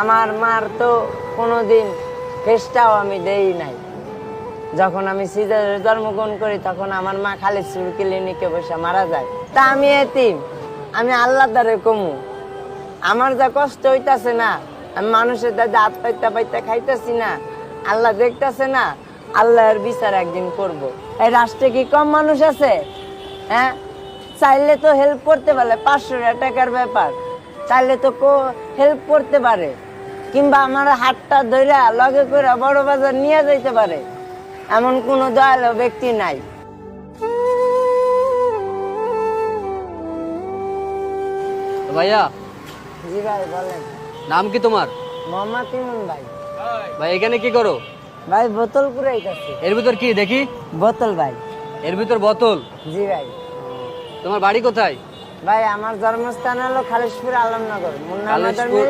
আমার মার তো কোনোদিন ফেসটাও আমি দেই নাই। যখন আমি সিজারে জন্মগ্রহণ করি তখন আমার মা খালিদপুর ক্লিনিকে বসে মারা যায়। তা আমি এতিম, আমি আল্লাহর দ্বারে কমু। আমার যা কষ্ট হইতাছে না, আমি মানুষের দ্বারা হাত পাইতে পাইতে খাইতেছি না, আল্লাহ দেখতেছে না, আল্লাহর বিচার একদিন করব। এই রাষ্ট্রে কি কম মানুষ আছে? হ্যাঁ, চাইলে তো হেল্প করতে পারে, 500 টাকার ব্যাপার, চাইলে তো হেল্প করতে পারে, কিংবা আমার হাতটা ধইরা লগে করে বড় বাজার নিয়ে যাইতে পারে, এমন কোন দয়ালু ব্যক্তি নাই। ভাইয়া, জি ভাই বলেন। নাম কি তোমার? মোহাম্মদ ইমন ভাই। ভাই এখানে কি করো? ভাই বোতল কুড়াইতেছি। এর ভিতর কি দেখি? বোতল ভাই। এর ভিতর বোতল? জি ভাই। তোমার বাড়ি কোথায়? ভাই আমার জন্মস্থান হলো খালিশপুর আলমনগর, মুন্না খালিশপুর? মাদার মিল।